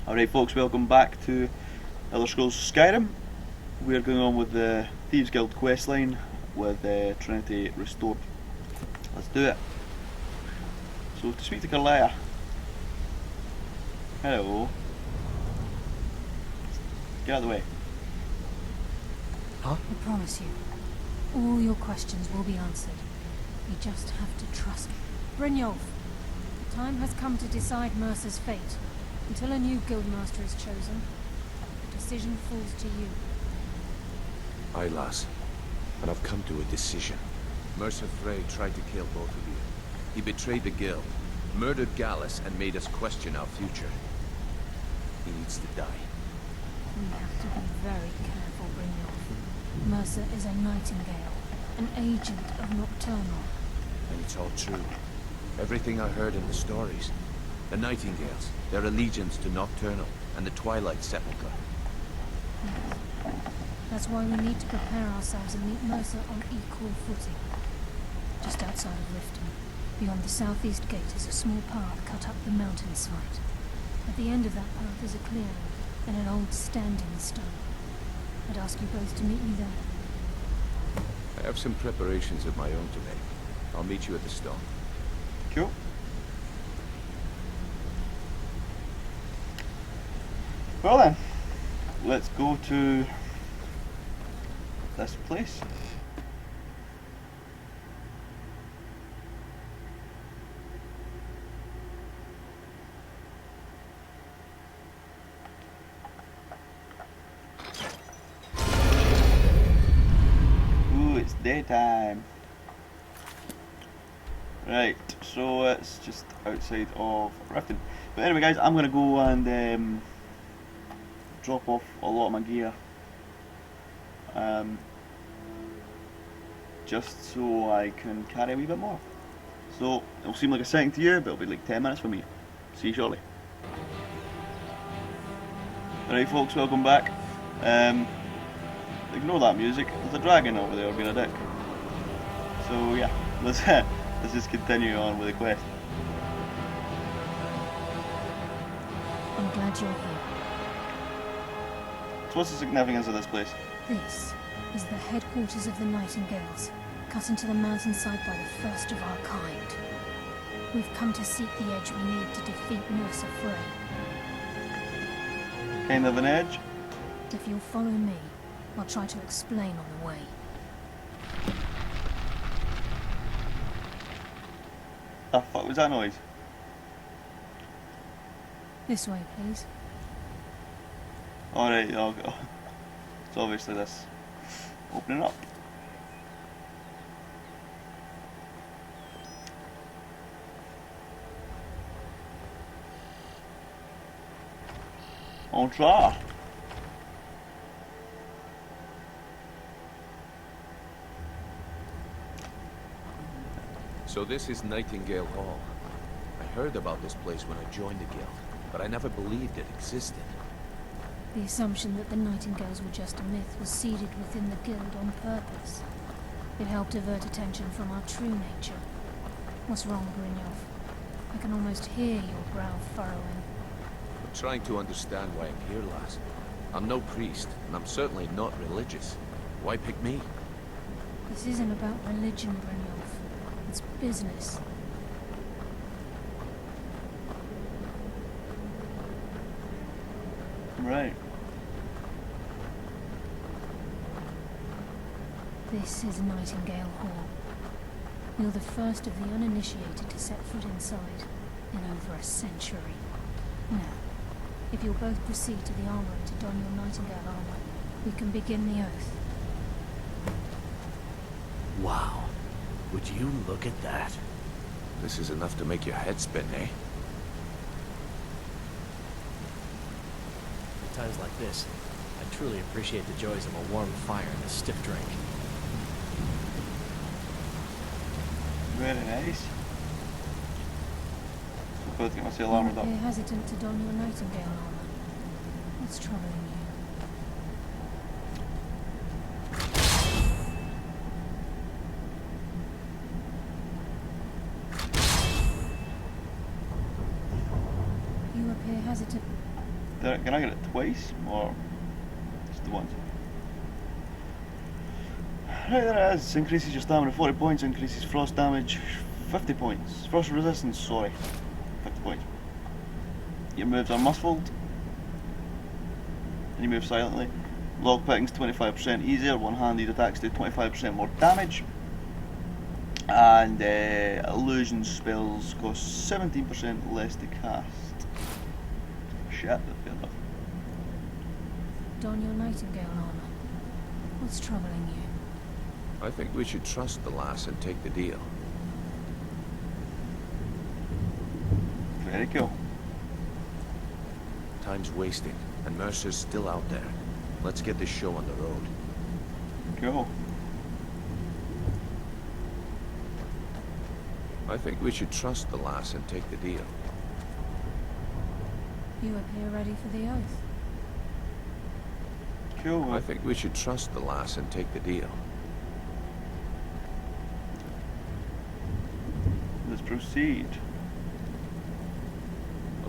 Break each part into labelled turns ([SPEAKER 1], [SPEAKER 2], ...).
[SPEAKER 1] Alright folks, welcome back to Elder Scrolls Skyrim. We're going on with the Thieves Guild questline with Trinity restored. Let's do it. So to speak to Carlia. Hello. Get out of the way.
[SPEAKER 2] Huh? I promise you, all your questions will be answered. You just have to trust me. Brynjolf, the time has come to decide Mercer's fate. Until a new guildmaster is chosen, the decision falls to you.
[SPEAKER 3] Aye, lass. And I've come to a decision. Mercer Frey tried to kill both of you. He betrayed the guild, murdered Gallus, and made us question our future. He needs to die.
[SPEAKER 2] We have to be very careful, Brynjolf. Mercer is a nightingale, an agent of Nocturnal.
[SPEAKER 3] And it's all true. Everything I heard in the stories. The Nightingales, their allegiance to Nocturnal, and the Twilight Sepulchre.
[SPEAKER 2] Yes. That's why we need to prepare ourselves and meet Mercer on equal footing. Just outside of Riften, beyond the southeast gate, is a small path cut up the mountainside. At the end of that path is a clearing, and an old standing stone. I'd ask you both to meet me there.
[SPEAKER 3] I have some preparations of my own to make. I'll meet you at the stone.
[SPEAKER 1] Cool. Well then, let's go to this place. Ooh, it's daytime. Right, so it's just outside of Riften. But anyway guys, I'm gonna go and drop off a lot of my gear, just so I can carry a wee bit more. So it'll seem like a second to you, but it'll be like 10 minutes for me. See you shortly. Alright folks, welcome back. Ignore that music, there's a dragon over there being a dick. So yeah, let's just continue on with the quest.
[SPEAKER 2] I'm glad you're here.
[SPEAKER 1] So what's the significance of this place?
[SPEAKER 2] This is the headquarters of the Nightingales, cut into the mountainside by the first of our kind. We've come to seek the edge we need to defeat Mercer Frey.
[SPEAKER 1] Kind of an edge?
[SPEAKER 2] If you'll follow me, I'll try to explain on the way.
[SPEAKER 1] The fuck was that noise?
[SPEAKER 2] This way, please.
[SPEAKER 1] Alright, I'll go. So obviously this opening up. Entra!
[SPEAKER 3] So this is Nightingale Hall. I heard about this place when I joined the guild, but I never believed it existed.
[SPEAKER 2] The assumption that the Nightingales were just a myth was seeded within the guild on purpose. It helped divert attention from our true nature. What's wrong, Brynjolf? I can almost hear your brow furrowing.
[SPEAKER 3] I'm trying to understand why I'm here, lass. I'm no priest, and I'm certainly not religious. Why pick me?
[SPEAKER 2] This isn't about religion, Brynjolf. It's business.
[SPEAKER 1] Right.
[SPEAKER 2] This is Nightingale Hall. You're the first of the uninitiated to set foot inside in over a century. Now, if you'll both proceed to the armory to don your Nightingale armor, we can begin the oath.
[SPEAKER 4] Wow. Would you look at that?
[SPEAKER 3] This is enough to make your head spin, eh?
[SPEAKER 4] At times like this, I truly appreciate the joys of a warm fire and a stiff drink.
[SPEAKER 1] Very nice. So both get myself armoured up.
[SPEAKER 2] You're hesitant to don your Nightingale armor. What's troubling you? You appear hesitant.
[SPEAKER 1] Can I get it twice, or just the once? Right, there it is. Increases your stamina 40 points, increases frost damage 50 points. Frost resistance, sorry, 50 points. Your moves are muffled, and you move silently. Lockpicking's 25% easier, one-handed attacks do 25% more damage. And illusion spells cost 17% less to cast. Shit, that's fair enough.
[SPEAKER 2] Don your nightingale armor. What's troubling you?
[SPEAKER 3] I think we should trust the lass and take the deal.
[SPEAKER 1] Very cool.
[SPEAKER 3] Time's wasting, and Mercer's still out there. Let's get this show on the road.
[SPEAKER 1] Cool.
[SPEAKER 3] I think we should trust the lass and take the deal.
[SPEAKER 2] You appear ready for the oath.
[SPEAKER 1] Cool.
[SPEAKER 3] I think we should trust the lass and take the deal.
[SPEAKER 1] Let's proceed.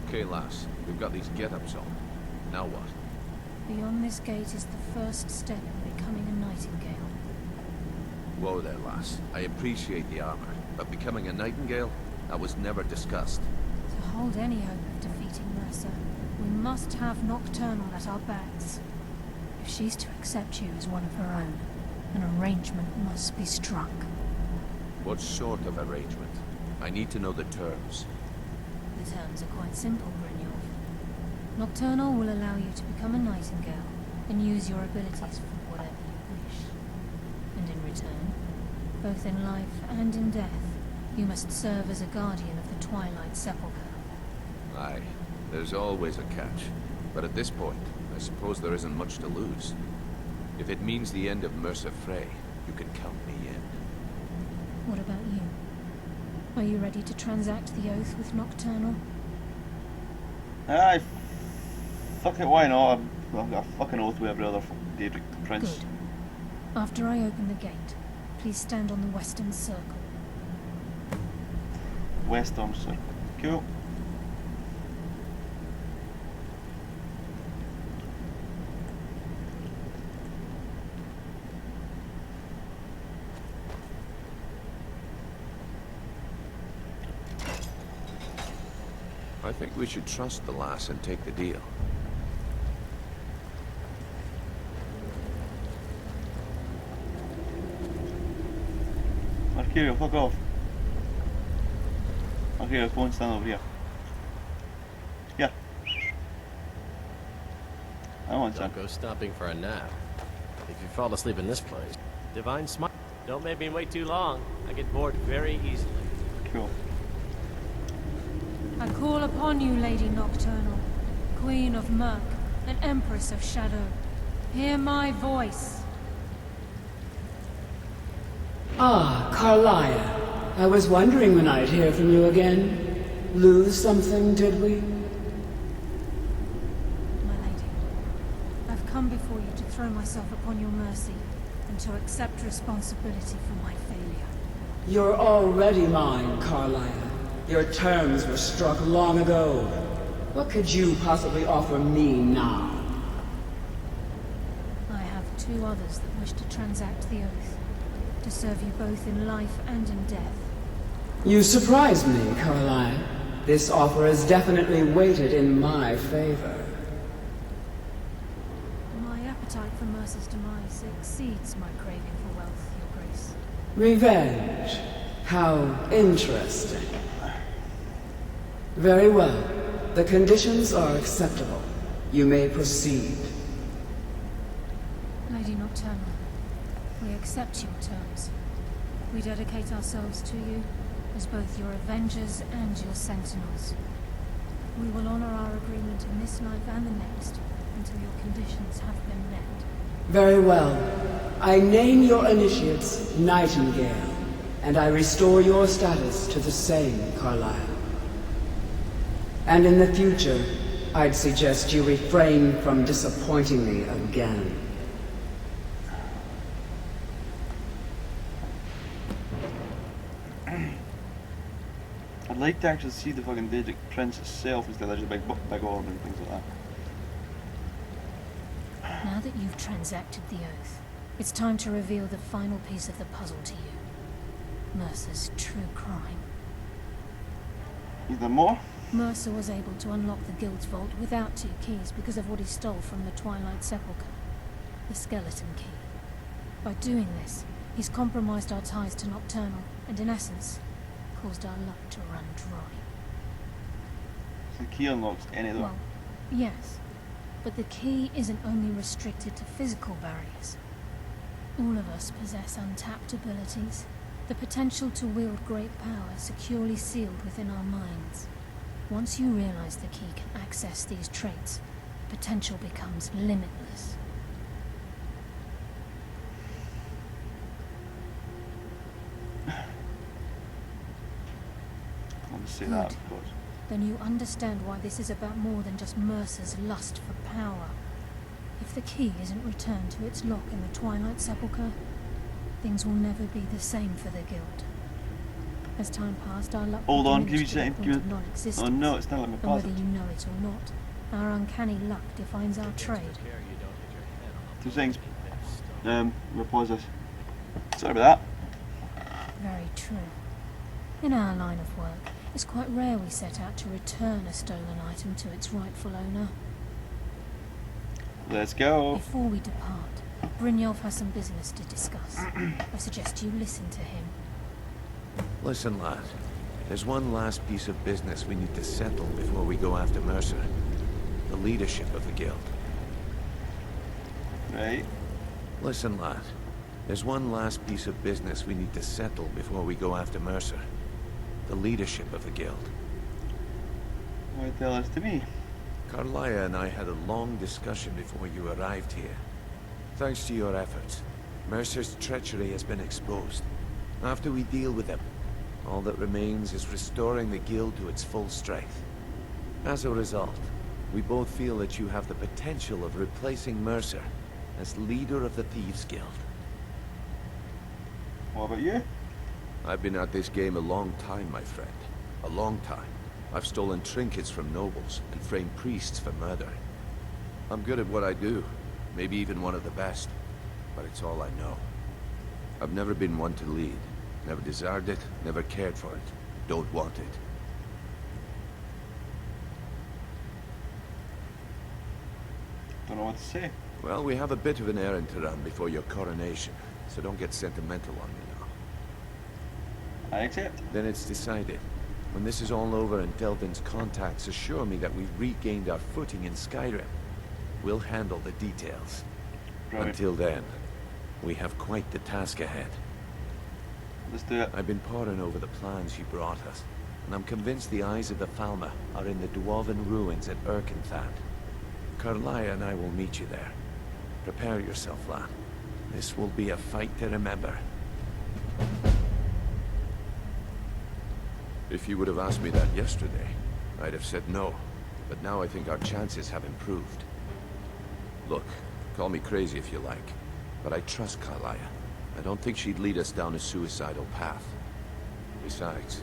[SPEAKER 3] Okay, lass. We've got these get-ups on. Now what?
[SPEAKER 2] Beyond this gate is the first step in becoming a nightingale.
[SPEAKER 3] Whoa there, lass. I appreciate the armor, but becoming a nightingale? That was never discussed.
[SPEAKER 2] To hold any hope of defeating Mercer, we must have Nocturnal at our backs. If she's to accept you as one of her own, an arrangement must be struck.
[SPEAKER 3] What sort of arrangement? I need to know the terms.
[SPEAKER 2] The terms are quite simple, Brynjolf. Nocturnal will allow you to become a nightingale and use your abilities for whatever you wish. And in return, both in life and in death, you must serve as a guardian of the Twilight Sepulchre.
[SPEAKER 3] Aye, there's always a catch. But at this point, I suppose there isn't much to lose. If it means the end of Mercer Frey, you can count me in.
[SPEAKER 2] What about you? Are you ready to transact the oath with Nocturnal?
[SPEAKER 1] Aye, fuck it, why not? I've got a fucking oath with every other Daedric prince.
[SPEAKER 2] Good. After I open the gate, please stand on the western circle.
[SPEAKER 1] Western circle. Cool.
[SPEAKER 3] I think we should trust the lass and take the deal.
[SPEAKER 1] Mercurial, fuck off. Mercurial, go and stand over here. Yeah. I want some.
[SPEAKER 4] Don't go stopping for a nap. If you fall asleep in this place, divine smart. Don't make me wait too long. I get bored very easily.
[SPEAKER 1] Cool.
[SPEAKER 2] I call upon you, Lady Nocturnal, Queen of Murk and Empress of Shadow. Hear my voice.
[SPEAKER 5] Ah, Carlia. I was wondering when I'd hear from you again. Lose something, did we?
[SPEAKER 2] My lady, I've come before you to throw myself upon your mercy and to accept responsibility for my failure.
[SPEAKER 5] You're already mine, Carlia. Your terms were struck long ago. What could you possibly offer me now?
[SPEAKER 2] I have two others that wish to transact the oath, to serve you both in life and in death.
[SPEAKER 5] You surprise me, Carlia. This offer is definitely weighted in my favor.
[SPEAKER 2] My appetite for Mercer's demise exceeds my craving for wealth, Your Grace.
[SPEAKER 5] Revenge. How interesting. Very well. The conditions are acceptable. You may proceed.
[SPEAKER 2] Lady Nocturnal, we accept your terms. We dedicate ourselves to you as both your avengers and your sentinels. We will honor our agreement in this life and the next until your conditions have been met.
[SPEAKER 5] Very well. I name your initiates Nightingale, and I restore your status to the same, Carlisle. And in the future, I'd suggest you refrain from disappointing me again.
[SPEAKER 1] I'd like to actually see the fucking Daedric Prince itself instead of just big orb and things like that.
[SPEAKER 2] Now that you've transacted the oath, it's time to reveal the final piece of the puzzle to you. Mercer's true crime.
[SPEAKER 1] Is there more?
[SPEAKER 2] Mercer was able to unlock the Guild's vault without 2 keys because of what he stole from the Twilight Sepulchre. The skeleton key. By doing this, he's compromised our ties to Nocturnal, and in essence, caused our luck to run dry.
[SPEAKER 1] So the key unlocks any of them.
[SPEAKER 2] Well, yes. But the key isn't only restricted to physical barriers. All of us possess untapped abilities. The potential to wield great power securely sealed within our minds. Once you realize the key can access these traits, potential becomes limitless.
[SPEAKER 1] I'll just say that, of course.
[SPEAKER 2] Then you understand why this is about more than just Mercer's lust for power. If the key isn't returned to its lock in the Twilight Sepulchre, things will never be the same for the Guild. As time passed, our luck
[SPEAKER 1] Hold on, give me a
[SPEAKER 2] diminished to the
[SPEAKER 1] second.
[SPEAKER 2] point
[SPEAKER 1] Give
[SPEAKER 2] of
[SPEAKER 1] me...
[SPEAKER 2] non-existence.
[SPEAKER 1] Oh no, it's not letting me
[SPEAKER 2] And
[SPEAKER 1] pause
[SPEAKER 2] whether
[SPEAKER 1] it.
[SPEAKER 2] you know it or not, our uncanny luck defines our trade.
[SPEAKER 1] 2 seconds. We'll pause this. Sorry about
[SPEAKER 2] Very true. In our line of work, it's quite rare we set out to return a stolen item to its rightful owner.
[SPEAKER 1] that. Let's go.
[SPEAKER 2] Before we depart, Brynjolf has some business to discuss. I suggest you listen to him.
[SPEAKER 3] Listen, lad. There's one last piece of business we need to settle before we go after Mercer. The leadership of the Guild.
[SPEAKER 1] Right.
[SPEAKER 3] Listen, lad. There's one last piece of business we need to settle before we go after Mercer. The leadership of the Guild.
[SPEAKER 1] Why tell this to me?
[SPEAKER 3] Carlia and I had a long discussion before you arrived here. Thanks to your efforts, Mercer's treachery has been exposed. After we deal with him, all that remains is restoring the Guild to its full strength. As a result, we both feel that you have the potential of replacing Mercer as leader of the Thieves Guild.
[SPEAKER 1] What about you?
[SPEAKER 3] I've been at this game a long time, my friend. A long time. I've stolen trinkets from nobles and framed priests for murder. I'm good at what I do, maybe even one of the best, but it's all I know. I've never been one to lead. Never desired it, never cared for it. Don't want it.
[SPEAKER 1] Don't know what to say.
[SPEAKER 3] Well, we have a bit of an errand to run before your coronation, so don't get sentimental on me now.
[SPEAKER 1] I accept.
[SPEAKER 3] Then it's decided. When this is all over and Delvin's contacts assure me that we've regained our footing in Skyrim, we'll handle the details.
[SPEAKER 1] Right.
[SPEAKER 3] Until then, we have quite the task ahead.
[SPEAKER 1] Let's do it.
[SPEAKER 3] I've been poring over the plans you brought us, and I'm convinced the eyes of the Falmer are in the Dwarven ruins at Erkenthand. Carlia and I will meet you there. Prepare yourself, lad. This will be a fight to remember. If you would have asked me that yesterday, I'd have said no. But now I think our chances have improved. Look, call me crazy if you like, but I trust Carlia. I don't think she'd lead us down a suicidal path. Besides,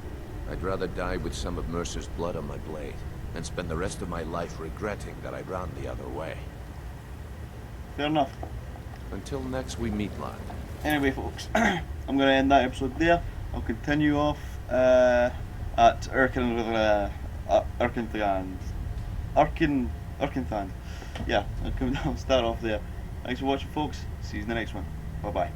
[SPEAKER 3] I'd rather die with some of Mercer's blood on my blade than spend the rest of my life regretting that I ran the other way.
[SPEAKER 1] Fair enough.
[SPEAKER 3] Until next we meet, lad.
[SPEAKER 1] Anyway, folks, I'm going to end that episode there. I'll continue off at Erkenthand. Yeah, I'll start off there. Thanks for watching, folks. See you in the next one. Bye-bye.